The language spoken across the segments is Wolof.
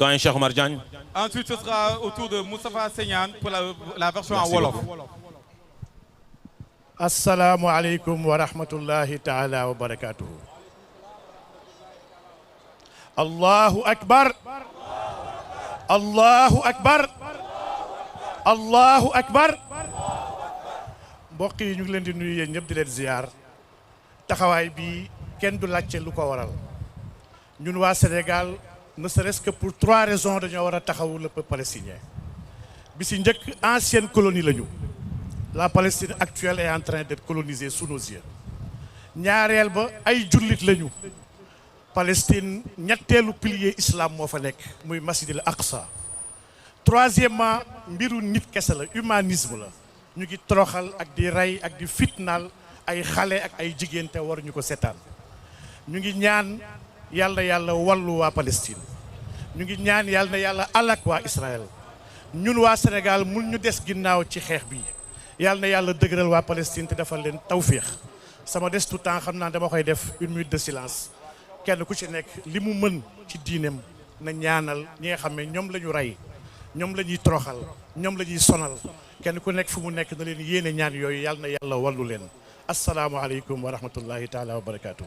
Doyen Cheikh Oumar Diagne. Ensuite, ce sera au tour de Moustapha Segnane pour la version en Wolof. Assalamu alaikum wa rahmatullahi ta'ala wa barakatuhu. Allahu Akbar. Allahu Akbar. Allahu Akbar. mbokk yi ñu ngi leen di nuyu yéen ñëpp di leen ziar taxawaay bi kenn du laajte lu ko waral ñun waa Sénégal ne serait-ce que pour 3 raisons dañoo war a taxawu le peuple palestinien bi si njëkk ancienne colonie lañu. La Palestine actuelle est en train d'être colonisée sous nos yeux. ñaareel ba ay jullit lañu. Palestine ñetteelu pilier islam moo fa nekk muy Masjid al Aqsa. Troisièmement mbiru nit kese la humanisme la ñu ngi toroxal ak di rey ak di fitnaal ay xale ak ay jigéen te waruñu ko seetaan. ñu ngi ñaan yàlla wallu waa Palestine. ñu ngi ñaan yàlla alak waa Israël. ñun waa Sénégal mun ñu des ginnaaw ci xeex bi. yàlla dëgëral waa Palestine te defal leen tawfiix sama des tout temps xam naa dama koy def 1 minute de silence kenn ku ci nekk li mu mën ci diineem na ñaanal ñi nga xam ne ñoom la ñu rey ñoom la ñuy toroxal ñoom la ñuy sonal kenn ku nekk fu mu nekk na leen yéene ñaan yooyu yàlla na yàlla wallu leen asalaamualeykum wa rahmatullahi taala wa barakatuh.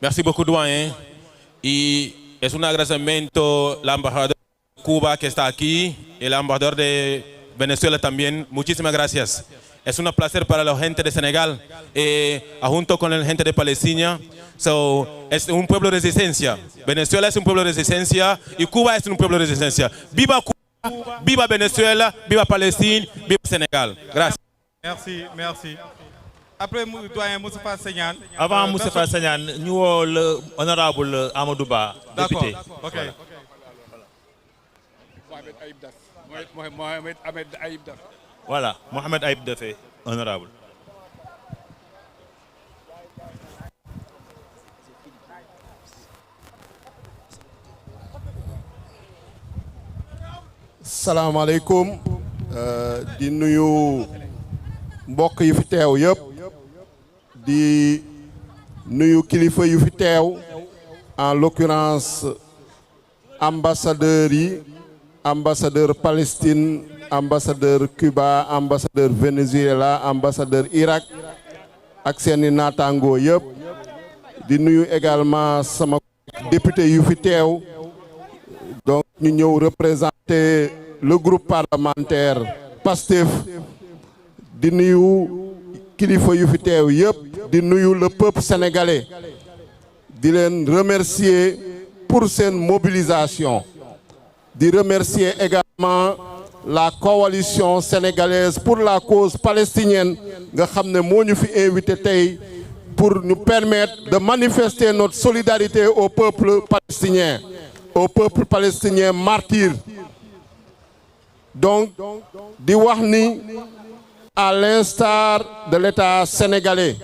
Merci beaucoup, doyen. Y es un agradecimiento la embajadora de Cuba que está aquí y el embajador de Venezuela también. Muchísimas gracias. Es un placer para la gente de Senegal, junto con la gente de Palestina. Es un pueblo de resistencia. Venezuela es un pueblo de resistencia y Cuba es un pueblo de resistencia. ¡Viva Cuba! ¡Viva Venezuela! ¡Viva Palestina! ¡Viva Sénégal! Gracias. Merci. Après doyen Moustapha Segnane. Avant Moustapha Segnane, nous avons l'honorable Amadou Ba, député. D'accord, ok. Mohamed Aïb Daf. Voilà, Mohamed Aïb Daf, honorable. Salam alaikum. Di nuyu mbokk yu fi teew yëpp di nuyu kilifa yu fi teew en l'occurrence ambassadeurs yi ambassadeur Palestine ambassadeur Cuba ambassadeur Venezuela ambassadeur Irak ak seeni naataangoo yëpp di nuyu également sama député yu fi teew donc ñu ñëw représenter le groupe parlementaire PASTEF di nuyu kilifa yu fi teew yëpp di nuyu le peuple sénégalais di leen remercier pour seen mobilisation di remercier également la coalition sénégalaise pour la cause palestinienne nga xam ne moo ñu fi invité tey pour nous permettre de manifester notre solidarité au peuple palestinien martyr. Donc di wax ni à l'instar de l'État sénégalais,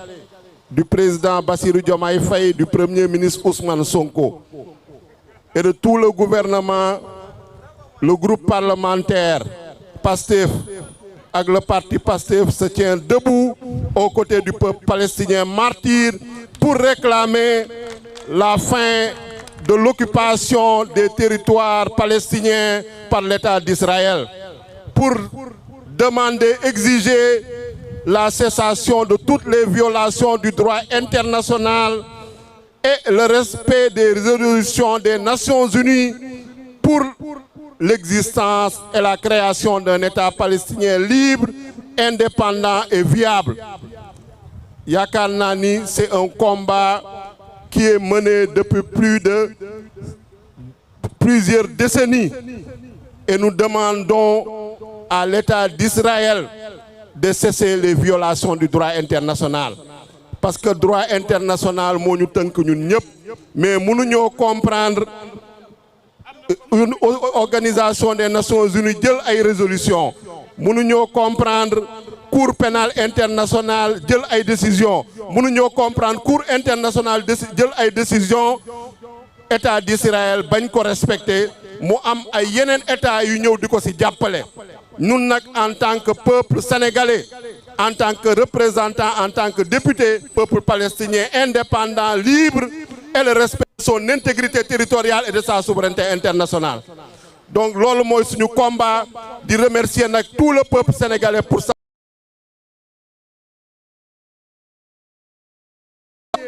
du président Bassirou Diomaye Faye, du Premier ministre Ousmane Sonko et de tout le gouvernement, le groupe parlementaire PASTEF avec le parti PASTEF se tient debout aux côtés du peuple palestinien martyr pour réclamer la fin de l'occupation des territoires palestiniens par l'État d'Israël, pour demander, exiger la cessation de toutes les violations du droit international et le respect des résolutions des Nations Unies pour l'existence et la création d'un État palestinien libre, indépendant et viable. Yaakaar naa ni c'est un combat qui est mené depuis plusieurs décennies et nous demandons à l'État d'Israël de cesser les violations du droit international parce que droit international moo ñu tënk ñun ñëpp mais mënuñoo comprendre une organisation des Nations Unies jël ay résolutions mënuñoo comprendre Cour pénale internationale jël ay décisions mënuñoo comprendre Cour internationale jël ay décisions État d'Israël bañ ko respecter mu am ay yeneen état yu ñëw di ko ci jàppale. Ñun nag en tant que peuple sénégalais, en tant que représentant, en tant que député, peuple palestinien indépendant, libre et le respect son intégrité territoriale et de sa souveraineté internationale. Donc loolu mooy suñu combat di remercier nag tout le peuple sénégalais pour ça.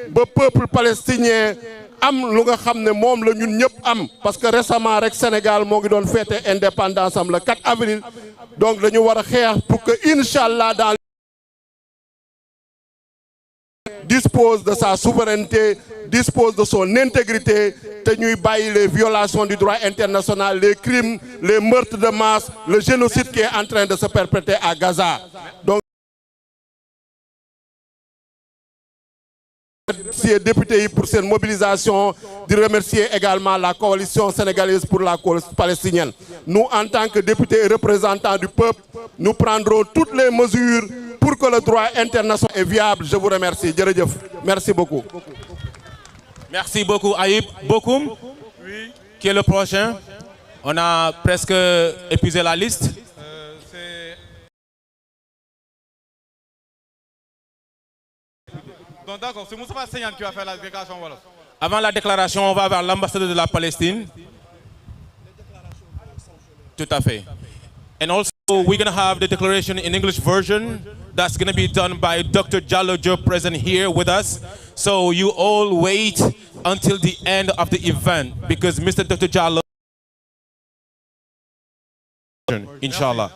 Le peuple palestinien am lu nga xam ne moom la ñun ñëpp am parce que récemment rek Sénégal moo ngi doon fêter indépendance am le 4 avril donc dañu war a xeex pour que Inch'Allah dans dispose de sa souveraineté, dispose de son intégrité, te ñuy bàyyi les violations du droit international, les crimes, les meurtres de masse, le génocide qui est en train de se perpétrer à Gaza. Donc remercier députés pour cette mobilisation, de remercier également la coalition sénégalaise pour la cause palestinienne. Nous, en tant que députés et représentants du peuple, nous prendrons toutes les mesures pour que le droit international est viable. Je vous remercie. Merci beaucoup. Merci beaucoup Aïb Bokoum, qui est le prochain. On a presque épuisé la liste. Donc d'accord, c'est Moustapha Seyane qui va faire la déclaration wolof. Avant la déclaration, on va vers l'ambassadeur de la Palestine. Tout à fait. And also, we're going to have the declaration in English version. That's going to be done by Dr. Jallo Joe present here with us. So you all wait until the end of the event because Mr. Dr. Jallo, Inch'Allah.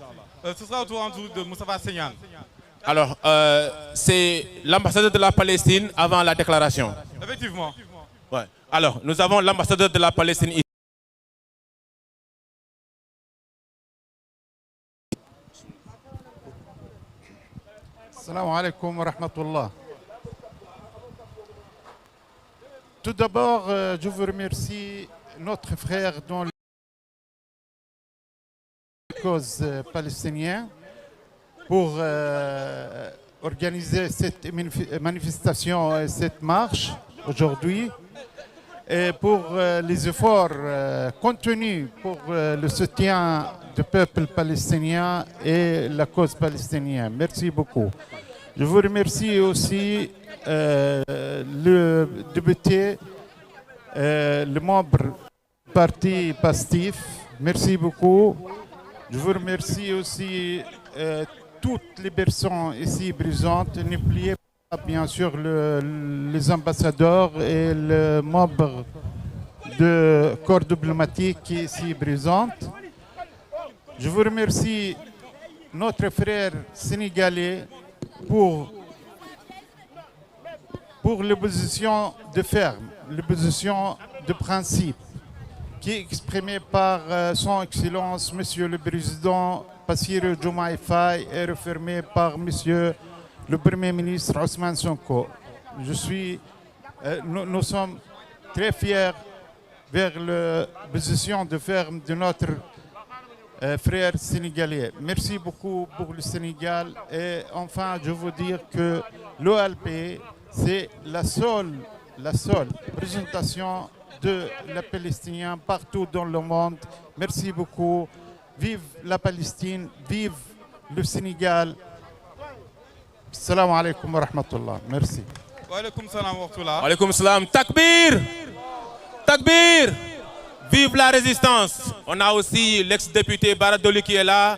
Ce sera au tour de Moustapha Seyane. Alors, c'est l'ambassadeur de la Palestine avant la déclaration. Effectivement. Ouais. Alors, nous avons l'ambassadeur de la Palestine ici. Assalamu alaikum wa rahmatullah. Tout d'abord, je vous remercie, notre frère dans la cause palestinienne, pour organiser cette manifestation et cette marche aujourd'hui et pour les efforts contenus pour le soutien du peuple palestinien et la cause palestinienne. Merci beaucoup. Je vous remercie aussi le député, le membre du parti PASTEF. Merci beaucoup. Je vous remercie aussi toutes les personnes ici présentes. N'oubliez pas bien sûr les ambassadeurs et les membres du corps diplomatique qui est ici présents. Je vous remercie notre frère sénégalais pour l'opposition de ferme, l'opposition de principe qui est exprimée par son Excellence Monsieur le Président Bassirou Diomaye Faye et refermée par Monsieur le Premier ministre Ousmane Sonko. Nous sommes très fiers vers la position de ferme de notre frère sénégalais. Merci beaucoup pour le Sénégal et enfin je veux dire que l'OLP c'est la seule présentation de la Palestinienne partout dans le monde. Merci beaucoup. Vive la Palestine, vive le Sénégal. Salam alaikum wa rahmatullah. Merci. Wa alaikum salam wa rahmatullah. Wa alaikum salam. Takbir! Takbir! Vive la résistance! On a aussi l'ex-député Bara Dolly qui est là.